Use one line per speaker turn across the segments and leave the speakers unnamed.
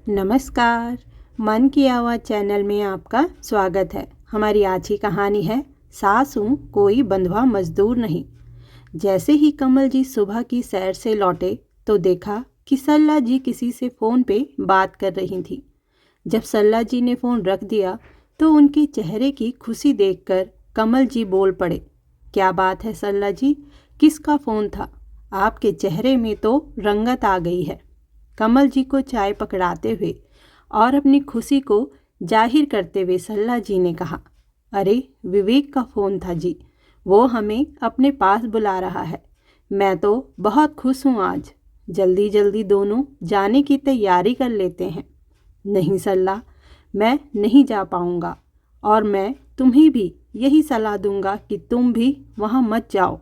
नमस्कार। मन की आवाज़ चैनल में आपका स्वागत है। हमारी आज की कहानी है सास हूँ कोई बंधुआ मजदूर नहीं। जैसे ही कमल जी सुबह की सैर से लौटे तो देखा कि सल्ला जी किसी से फ़ोन पे बात कर रही थी। जब सल्ला जी ने फ़ोन रख दिया तो उनके चेहरे की खुशी देखकर कमल जी बोल पड़े। क्या बात है सल्ला जी, किसका फ़ोन था? आपके चेहरे में तो रंगत आ गई है। कमल जी को चाय पकड़ाते हुए और अपनी खुशी को जाहिर करते हुए सल्ला जी ने कहा, अरे विवेक का फ़ोन था जी, वो हमें अपने पास बुला रहा है। मैं तो बहुत खुश हूँ आज। जल्दी जल्दी दोनों जाने की तैयारी कर लेते हैं। नहीं सल्ला, मैं नहीं जा पाऊँगा और मैं तुम्हें भी यही सलाह दूँगा कि तुम भी वहाँ मत जाओ।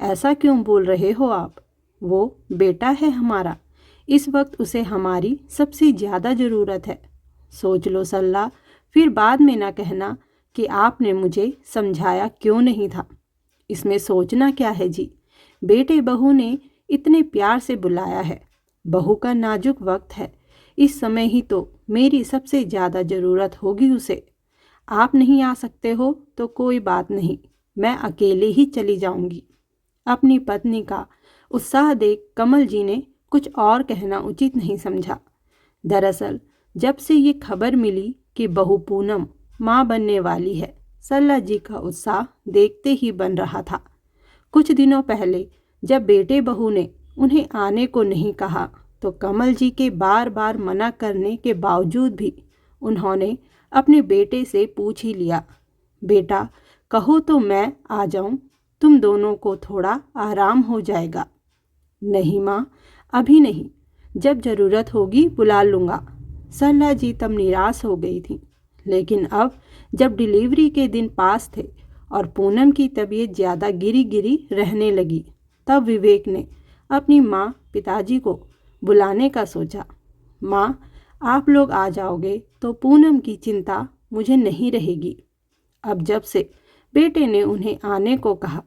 ऐसा क्यों बोल रहे हो आप? वो बेटा है हमारा, इस वक्त उसे हमारी सबसे ज़्यादा ज़रूरत है। सोच लो सल्ला, फिर बाद में ना कहना कि आपने मुझे समझाया क्यों नहीं था। इसमें सोचना क्या है जी, बेटे बहू ने इतने प्यार से बुलाया है। बहू का नाजुक वक्त है, इस समय ही तो मेरी सबसे ज़्यादा ज़रूरत होगी उसे। आप नहीं आ सकते हो तो कोई बात नहीं, मैं अकेले ही चली जाऊंगी। अपनी पत्नी का उत्साह देख कमल जी ने कुछ और कहना उचित नहीं समझा। दरअसल जब से ये खबर मिली कि बहू पूनम माँ बनने वाली है, सल्ला जी का उत्साह देखते ही बन रहा था। कुछ दिनों पहले जब बेटे बहू ने उन्हें आने को नहीं कहा तो कमल जी के बार बार मना करने के बावजूद भी उन्होंने अपने बेटे से पूछ ही लिया, बेटा कहो तो मैं आ जाऊं, तुम दोनों को थोड़ा आराम हो जाएगा। नहीं माँ, अभी नहीं, जब ज़रूरत होगी बुला लूँगा। सल्ला जी तब निराश हो गई थी। लेकिन अब जब डिलीवरी के दिन पास थे और पूनम की तबीयत ज़्यादा गिरी गिरी रहने लगी, तब विवेक ने अपनी माँ पिताजी को बुलाने का सोचा। माँ, आप लोग आ जाओगे तो पूनम की चिंता मुझे नहीं रहेगी। अब जब से बेटे ने उन्हें आने को कहा,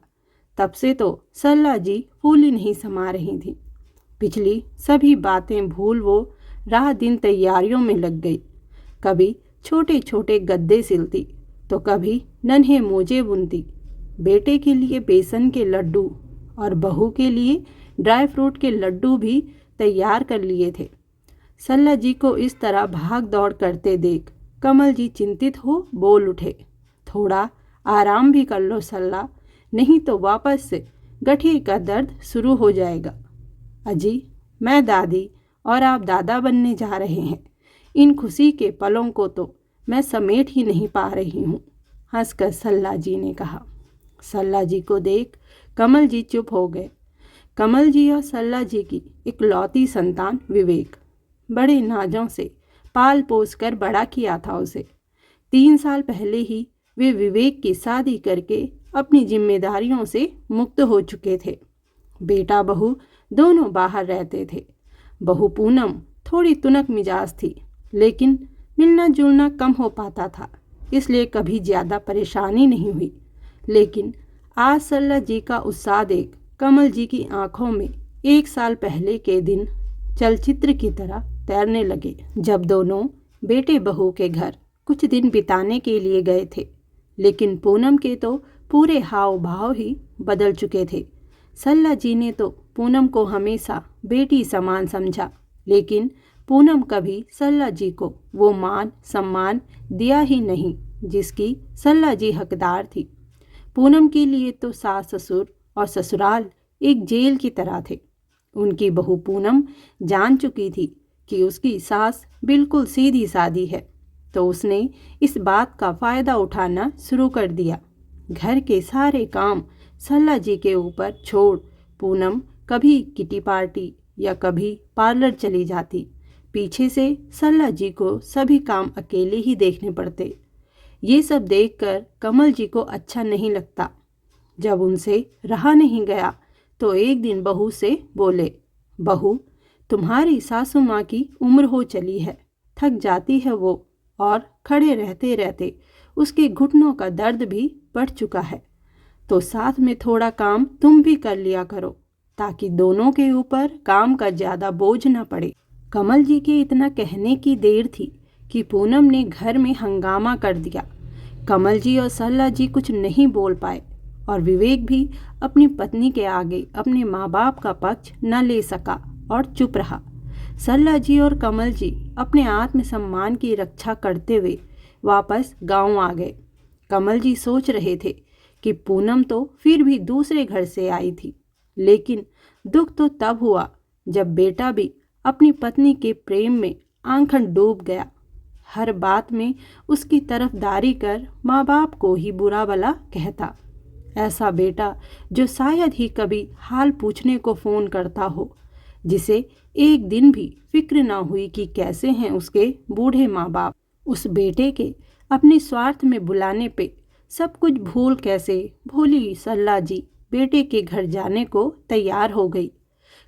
तब से तो सल्ला जी फूली नहीं समा रही थी। पिछली सभी बातें भूल वो राह दिन तैयारियों में लग गई। कभी छोटे छोटे गद्दे सिलती तो कभी नन्हे मोजे बुनती। बेटे के लिए बेसन के लड्डू और बहू के लिए ड्राई फ्रूट के लड्डू भी तैयार कर लिए थे। सल्ला जी को इस तरह भाग दौड़ करते देख कमल जी चिंतित हो बोल उठे, थोड़ा आराम भी कर लो सल्ला, नहीं तो वापस से गठिए का दर्द शुरू हो जाएगा। अजी, मैं दादी और आप दादा बनने जा रहे हैं। इन खुशी के पलों को तो मैं समेट ही नहीं पा रही हूँ, हंसकर सल्ला जी ने कहा। सल्ला जी को देख कमल जी चुप हो गए। कमल जी और सल्ला जी की इकलौती संतान विवेक, बड़े नाजों से पाल पोस कर बड़ा किया था उसे। 3 साल पहले ही वे विवेक की शादी करके अपनी जिम्मेदारियों से मुक्त हो चुके थे। बेटा बहू दोनों बाहर रहते थे। बहू पूनम थोड़ी तुनक मिजाज थी, लेकिन मिलना जुलना कम हो पाता था, इसलिए कभी ज़्यादा परेशानी नहीं हुई। लेकिन आज सल्ला जी का उत्साह देख कमल जी की आंखों में 1 साल पहले के दिन चलचित्र की तरह तैरने लगे, जब दोनों बेटे बहू के घर कुछ दिन बिताने के लिए गए थे। लेकिन पूनम के तो पूरे हाव भाव ही बदल चुके थे। सल्ला जी ने तो पूनम को हमेशा बेटी समान समझा, लेकिन पूनम कभी सल्ला जी को वो मान सम्मान दिया ही नहीं जिसकी सल्ला जी हकदार थी। पूनम के लिए तो सास ससुर और ससुराल एक जेल की तरह थे। उनकी बहू पूनम जान चुकी थी कि उसकी सास बिल्कुल सीधी सादी है, तो उसने इस बात का फ़ायदा उठाना शुरू कर दिया। घर के सारे काम सल्ला जी के ऊपर छोड़ पूनम कभी किटी पार्टी या कभी पार्लर चली जाती। पीछे से सल्ला जी को सभी काम अकेले ही देखने पड़ते। ये सब देखकर कमल जी को अच्छा नहीं लगता। जब उनसे रहा नहीं गया तो एक दिन बहू से बोले, बहू, तुम्हारी सासू माँ की उम्र हो चली है, थक जाती है वो, और खड़े रहते रहते उसके घुटनों का दर्द भी बढ़ चुका है, तो साथ में थोड़ा काम तुम भी कर लिया करो ताकि दोनों के ऊपर काम का ज़्यादा बोझ न पड़े। कमल जी के इतना कहने की देर थी कि पूनम ने घर में हंगामा कर दिया। कमल जी और सरला जी कुछ नहीं बोल पाए और विवेक भी अपनी पत्नी के आगे अपने माँ बाप का पक्ष न ले सका और चुप रहा। सरला जी और कमल जी अपने आत्मसम्मान की रक्षा करते हुए वापस गांव आ गए। कमल जी सोच रहे थे कि पूनम तो फिर भी दूसरे घर से आई थी, लेकिन दुख तो तब हुआ जब बेटा भी अपनी पत्नी के प्रेम में आंखन डूब गया। हर बात में उसकी तरफदारी कर माँ बाप को ही बुरा भला कहता। ऐसा बेटा जो शायद ही कभी हाल पूछने को फ़ोन करता हो, जिसे एक दिन भी फिक्र ना हुई कि कैसे हैं उसके बूढ़े माँ बाप। उस बेटे के अपने स्वार्थ में बुलाने पे सब कुछ भूल कैसे भोली सरला जी बेटे के घर जाने को तैयार हो गई।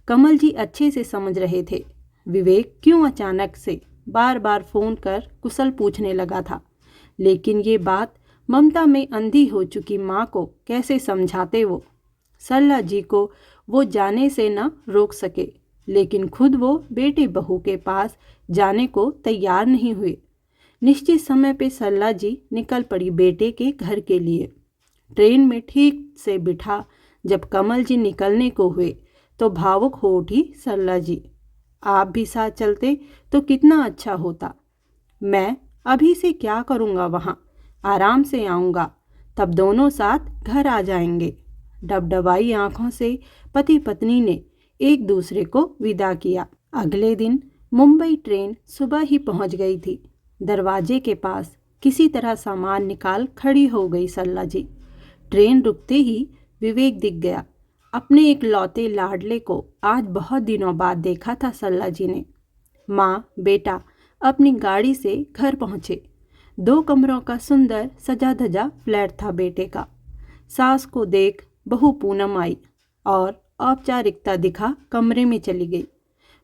कमल जी अच्छे से समझ रहे थे विवेक क्यों अचानक से बार बार फ़ोन कर कुशल पूछने लगा था, लेकिन ये बात ममता में अंधी हो चुकी माँ को कैसे समझाते वो। सरला जी को वो जाने से न रोक सके, लेकिन खुद वो बेटे बहू के पास जाने को तैयार नहीं हुए। निश्चित समय पे सरला जी निकल पड़ी बेटे के घर के लिए। ट्रेन में ठीक से बिठा जब कमल जी निकलने को हुए तो भावुक हो उठी सरला जी। आप भी साथ चलते तो कितना अच्छा होता। मैं अभी से क्या करूँगा वहाँ, आराम से आऊँगा, तब दोनों साथ घर आ जाएंगे। डबडबाई आँखों से पति पत्नी ने एक दूसरे को विदा किया। अगले दिन मुंबई ट्रेन सुबह ही पहुँच गई थी। दरवाजे के पास किसी तरह सामान निकाल खड़ी हो गई सरला जी। ट्रेन रुकते ही विवेक दिख गया। अपने एक लौते लाडले को आज बहुत दिनों बाद देखा था सरला जी ने। माँ बेटा अपनी गाड़ी से घर पहुँचे। 2 कमरों का सुंदर सजा धजा फ्लैट था बेटे का। सास को देख बहू पूनम आई और औपचारिकता दिखा कमरे में चली गई।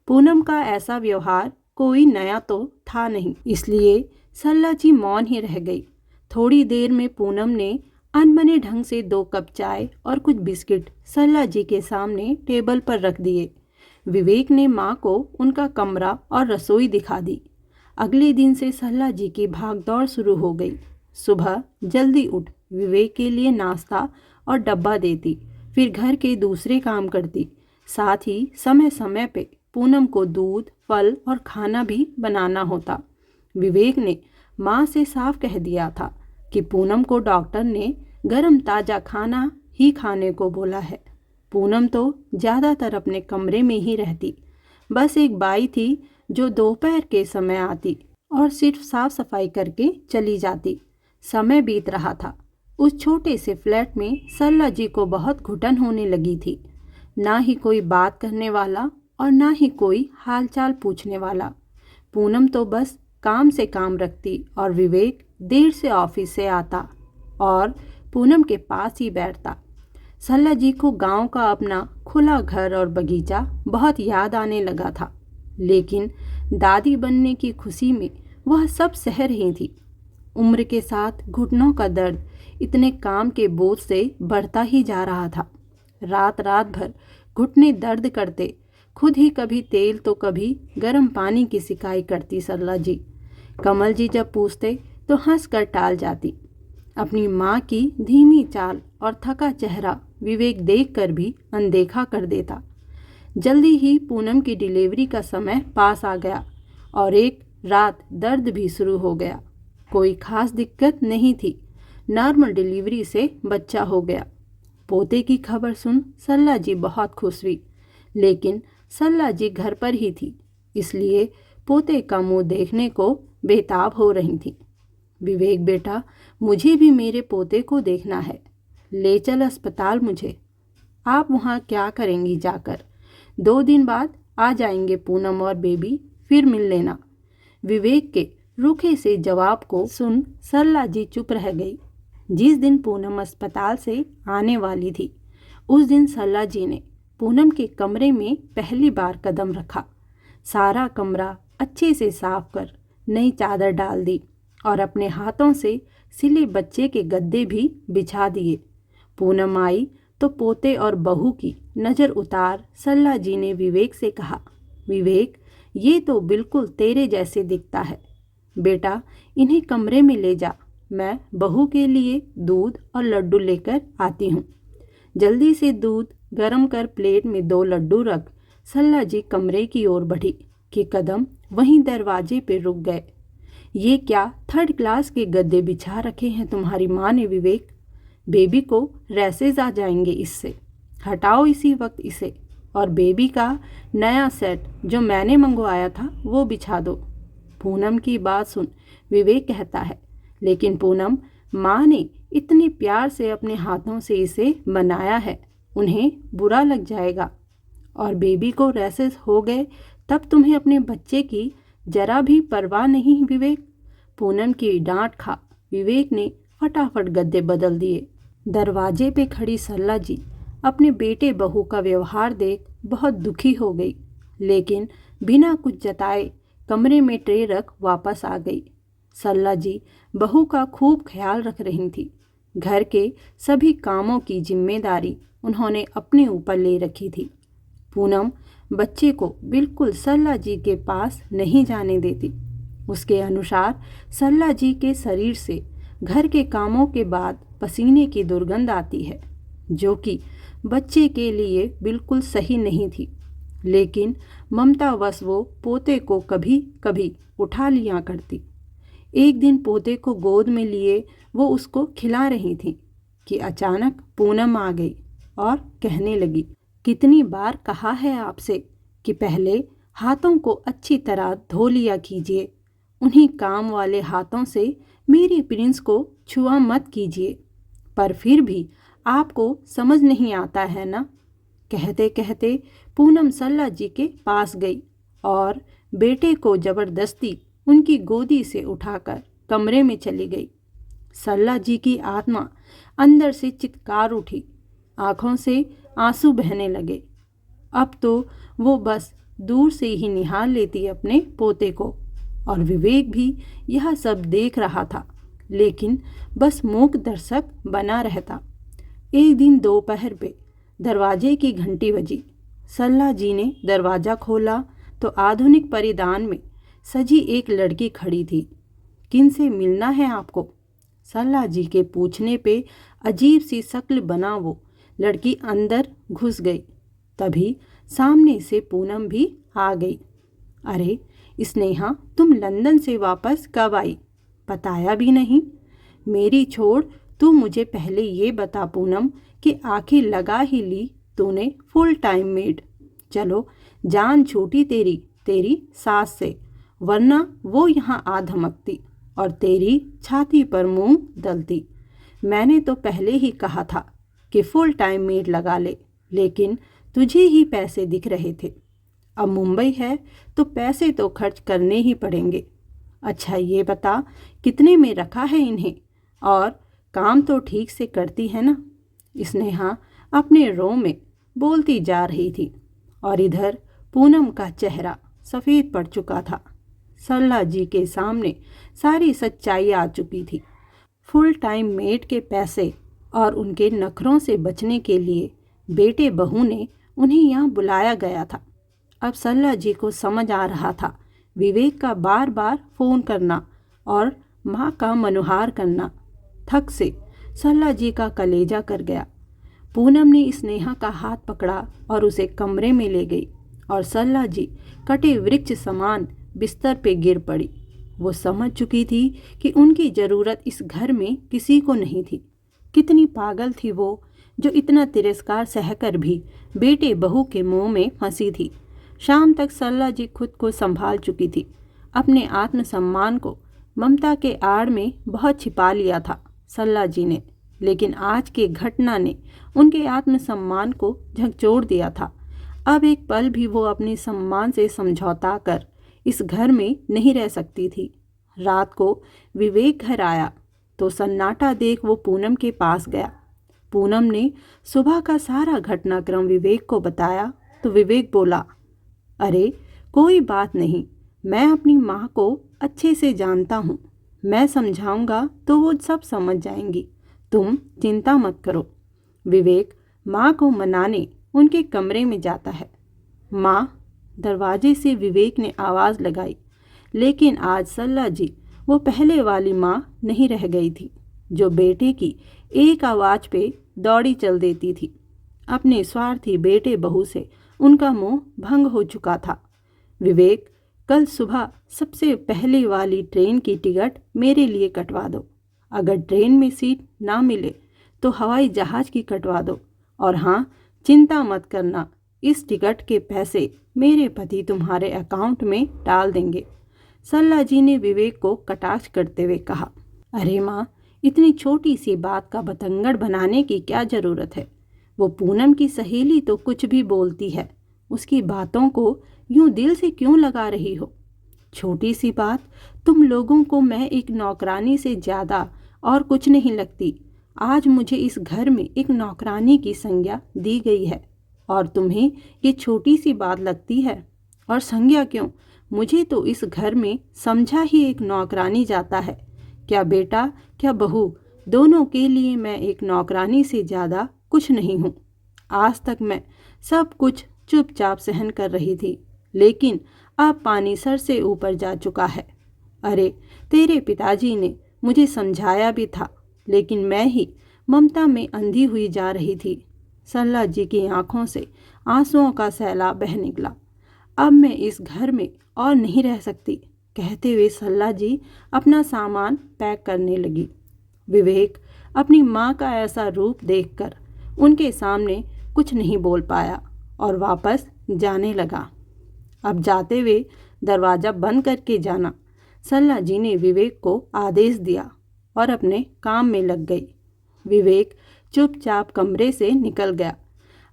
पूनम का ऐसा व्यवहार कोई नया तो था नहीं, इसलिए सरला जी मौन ही रह गई। थोड़ी देर में पूनम ने अनबने ढंग से 2 कप चाय और कुछ बिस्किट सरला जी के सामने टेबल पर रख दिए। विवेक ने माँ को उनका कमरा और रसोई दिखा दी। अगले दिन से सरला जी की भागदौड़ शुरू हो गई। सुबह जल्दी उठ विवेक के लिए नाश्ता और डब्बा देती, फिर घर के दूसरे काम करती। साथ ही समय समय पे पूनम को दूध, फल और खाना भी बनाना होता। विवेक ने माँ से साफ कह दिया था कि पूनम को डॉक्टर ने गरम ताज़ा खाना ही खाने को बोला है। पूनम तो ज़्यादातर अपने कमरे में ही रहती। बस एक बाई थी जो दोपहर के समय आती और सिर्फ साफ सफाई करके चली जाती। समय बीत रहा था। उस छोटे से फ्लैट में सरला जी को बहुत घुटन होने लगी थी। ना ही कोई बात करने वाला और ना ही कोई हालचाल पूछने वाला। पूनम तो बस काम से काम रखती और विवेक देर से ऑफिस से आता और पूनम के पास ही बैठता। सरला जी को गांव का अपना खुला घर और बगीचा बहुत याद आने लगा था, लेकिन दादी बनने की खुशी में वह सब सह रही थी। उम्र के साथ घुटनों का दर्द इतने काम के बोझ से बढ़ता ही जा रहा था। रात रात भर घुटने दर्द करते, खुद ही कभी तेल तो कभी गर्म पानी की सिकाई करती सरला जी। कमल जी जब पूछते तो हंस कर टाल जाती। अपनी माँ की धीमी चाल और थका चेहरा विवेक देखकर भी अनदेखा कर देता। जल्दी ही पूनम की डिलीवरी का समय पास आ गया और एक रात दर्द भी शुरू हो गया। कोई खास दिक्कत नहीं थी, नॉर्मल डिलीवरी से बच्चा हो गया। पोते की खबर सुन सरला जी बहुत खुश हुई, लेकिन सरला जी घर पर ही थी, इसलिए पोते का मुंह देखने को बेताब हो रही थी। विवेक बेटा, मुझे भी मेरे पोते को देखना है, ले चल अस्पताल मुझे। आप वहाँ क्या करेंगी जाकर? 2 दिन बाद आ जाएंगे पूनम और बेबी, फिर मिल लेना। विवेक के रूखे से जवाब को सुन सरला जी चुप रह गई। जिस दिन पूनम अस्पताल से आने वाली थी, उस दिन सरला जी ने पूनम के कमरे में पहली बार कदम रखा। सारा कमरा अच्छे से साफ कर नई चादर डाल दी और अपने हाथों से सिले बच्चे के गद्दे भी बिछा दिए। पूनम आई तो पोते और बहू की नज़र उतार सरला जी ने विवेक से कहा, विवेक, ये तो बिल्कुल तेरे जैसे दिखता है। बेटा, इन्हें कमरे में ले जा, मैं बहू के लिए दूध और लड्डू लेकर आती हूँ। जल्दी से दूध गर्म कर प्लेट में 2 लड्डू रख सल्ला जी कमरे की ओर बढ़ी कि कदम वहीं दरवाजे पे रुक गए। ये क्या 3rd क्लास के गद्दे बिछा रखे हैं तुम्हारी माँ ने विवेक? बेबी को रैसेज आ जाएंगे इससे। हटाओ इसी वक्त इसे, और बेबी का नया सेट जो मैंने मंगवाया था वो बिछा दो। पूनम की बात सुन, विवेक कहता है, लेकिन पूनम, माँ ने इतने प्यार से अपने हाथों से इसे बनाया है, उन्हें बुरा लग जाएगा। और बेबी को रैसेस हो गए तब तुम्हें अपने बच्चे की जरा भी परवाह नहीं विवेक। पूनम की डांट खा विवेक ने फटाफट गद्दे बदल दिए। दरवाजे पे खड़ी सल्ला जी अपने बेटे बहू का व्यवहार देख बहुत दुखी हो गई, लेकिन बिना कुछ जताए कमरे में ट्रे रख वापस आ गई। सल्ला जी बहू का खूब ख्याल रख रही थी। घर के सभी कामों की जिम्मेदारी उन्होंने अपने ऊपर ले रखी थी। पूनम बच्चे को बिल्कुल सल्ला जी के पास नहीं जाने देती। उसके अनुसार सल्ला जी के शरीर से घर के कामों के बाद पसीने की दुर्गंध आती है, जो कि बच्चे के लिए बिल्कुल सही नहीं थी। लेकिन ममतावश वो पोते को कभी कभी उठा लिया करती। एक दिन पोते को गोद में लिए वो उसको खिला रही थी कि अचानक पूनम आ गई और कहने लगी, कितनी बार कहा है आपसे कि पहले हाथों को अच्छी तरह धो लिया कीजिए। उन्हीं काम वाले हाथों से मेरी प्रिंस को छुआ मत कीजिए, पर फिर भी आपको समझ नहीं आता है ना। कहते कहते पूनम सल्ला जी के पास गई और बेटे को जबरदस्ती उनकी गोदी से उठाकर कमरे में चली गई। सल्ला जी की आत्मा अंदर से चित्कार उठी, आंखों से आंसू बहने लगे। अब तो वो बस दूर से ही निहार लेती अपने पोते को, और विवेक भी यह सब देख रहा था, लेकिन बस मूक दर्शक बना रहता। एक दिन दोपहर पे दरवाजे की घंटी बजी। सल्ला जी ने दरवाज़ा खोला तो आधुनिक परिधान में सजी एक लड़की खड़ी थी। किनसे मिलना है आपको? सल्ला जी के पूछने पे अजीब सी शक्ल बना वो लड़की अंदर घुस गई। तभी सामने से पूनम भी आ गई। अरे स्नेहा, तुम लंदन से वापस कब आई? बताया भी नहीं। मेरी छोड़, तू मुझे पहले ये बता पूनम कि आखिर लगा ही ली तूने फुल टाइम मेड। चलो, जान छूटी तेरी सास से, वरना वो यहाँ आ धमकती और तेरी छाती पर मुंह दलती। मैंने तो पहले ही कहा था कि फुल टाइम मेड लगा ले, लेकिन तुझे ही पैसे दिख रहे थे। अब मुंबई है तो पैसे तो खर्च करने ही पड़ेंगे। अच्छा ये बता, कितने में रखा है इन्हें, और काम तो ठीक से करती है ना? स्नेहा अपने रो में बोलती जा रही थी और इधर पूनम का चेहरा सफ़ेद पड़ चुका था। सल्ला जी के सामने सारी सच्चाई आ चुकी थी। फुल टाइम मेड के पैसे और उनके नखरों से बचने के लिए बेटे बहू ने उन्हें यहाँ बुलाया गया था। अब सल्ला जी को समझ आ रहा था विवेक का बार बार फ़ोन करना और माँ का मनुहार करना। थक से सल्ला जी का कलेजा कर गया। पूनम ने स्नेहा का हाथ पकड़ा और उसे कमरे में ले गई और सल्ला जी कटे वृक्ष समान बिस्तर पे गिर पड़ी। वो समझ चुकी थी कि उनकी ज़रूरत इस घर में किसी को नहीं थी। कितनी पागल थी वो, जो इतना तिरस्कार सहकर भी बेटे बहू के मुंह में फंसी थी। शाम तक सल्ला जी खुद को संभाल चुकी थी। अपने आत्मसम्मान को ममता के आड़ में बहुत छिपा लिया था सल्ला जी ने, लेकिन आज की घटना ने उनके आत्मसम्मान को झकझोर दिया था। अब एक पल भी वो अपने सम्मान से समझौता कर इस घर में नहीं रह सकती थी। रात को विवेक घर आया तो सन्नाटा देख वो पूनम के पास गया। पूनम ने सुबह का सारा घटनाक्रम विवेक को बताया तो विवेक बोला, अरे कोई बात नहीं, मैं अपनी माँ को अच्छे से जानता हूँ, मैं समझाऊंगा तो वो सब समझ जाएंगी, तुम चिंता मत करो। विवेक माँ को मनाने उनके कमरे में जाता है। माँ, दरवाजे से विवेक ने आवाज़ लगाई, लेकिन आज सल्ला जी वो पहले वाली माँ नहीं रह गई थी जो बेटे की एक आवाज़ पे दौड़ी चल देती थी। अपने स्वार्थी बेटे बहू से उनका मोह भंग हो चुका था। विवेक, कल सुबह सबसे पहले वाली ट्रेन की टिकट मेरे लिए कटवा दो। अगर ट्रेन में सीट ना मिले तो हवाई जहाज़ की कटवा दो। और हाँ, चिंता मत करना, इस टिकट के पैसे मेरे पति तुम्हारे अकाउंट में डाल देंगे। सल्ला जी ने विवेक को कटाक्ष करते हुए कहा। अरे माँ, इतनी छोटी सी बात का बतंगड़ बनाने की क्या ज़रूरत है? वो पूनम की सहेली तो कुछ भी बोलती है, उसकी बातों को यूं दिल से क्यों लगा रही हो? छोटी सी बात, तुम लोगों को मैं एक नौकरानी से ज़्यादा और कुछ नहीं लगती। आज मुझे इस घर में एक नौकरानी की संज्ञा दी गई है और तुम्हें ये छोटी सी बात लगती है। और संज्ञा क्यों, मुझे तो इस घर में समझा ही एक नौकरानी जाता है। क्या बेटा क्या बहू, दोनों के लिए मैं एक नौकरानी से ज़्यादा कुछ नहीं हूँ। आज तक मैं सब कुछ चुपचाप सहन कर रही थी, लेकिन अब पानी सर से ऊपर जा चुका है। अरे, तेरे पिताजी ने मुझे समझाया भी था, लेकिन मैं ही ममता में अंधी हुई जा रही थी। सल्ला जी की आंखों से आंसुओं का सैलाब बह निकला। अब मैं इस घर में और नहीं रह सकती, कहते हुए सल्ला जी अपना सामान पैक करने लगी। विवेक अपनी माँ का ऐसा रूप देखकर उनके सामने कुछ नहीं बोल पाया और वापस जाने लगा। अब जाते हुए दरवाज़ा बंद करके जाना, सल्ला जी ने विवेक को आदेश दिया और अपने काम में लग गई। विवेक चुपचाप कमरे से निकल गया।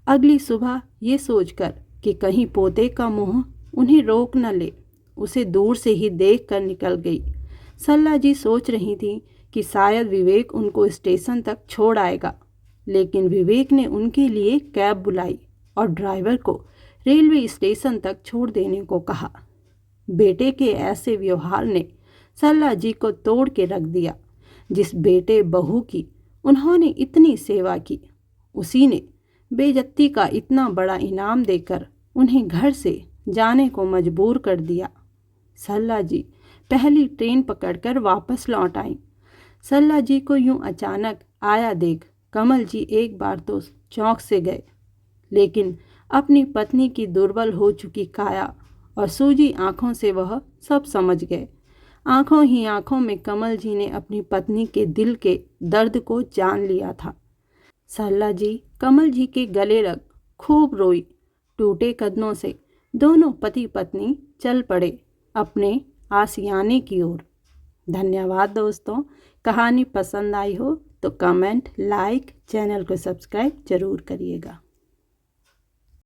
अगली सुबह ये सोचकर कि कहीं पोते का मुंह उन्हें रोक न ले, उसे दूर से ही देखकर निकल गई। सल्ला जी सोच रही थी कि शायद विवेक उनको स्टेशन तक छोड़ आएगा, लेकिन विवेक ने उनके लिए कैब बुलाई और ड्राइवर को रेलवे स्टेशन तक छोड़ देने को कहा। बेटे के ऐसे व्यवहार ने सल्ला जी को तोड़ के रख दिया। जिस बेटे बहू की उन्होंने इतनी सेवा की, उसी ने बेइज्जती का इतना बड़ा इनाम देकर उन्हें घर से जाने को मजबूर कर दिया। सल्ला जी पहली ट्रेन पकड़कर वापस लौट आईं। सल्ला जी को यूं अचानक आया देख कमल जी एक बार तो चौंक से गए, लेकिन अपनी पत्नी की दुर्बल हो चुकी काया और सूजी आंखों से वह सब समझ गए। आंखों ही आंखों में कमल जी ने अपनी पत्नी के दिल के दर्द को जान लिया था। सल्ला जी कमल जी के गले लग खूब रोई। टूटे कदमों से दोनों पति पत्नी चल पड़े अपने आशियाने की ओर। धन्यवाद दोस्तों। कहानी पसंद आई हो तो कमेंट, लाइक, चैनल को सब्सक्राइब जरूर करिएगा।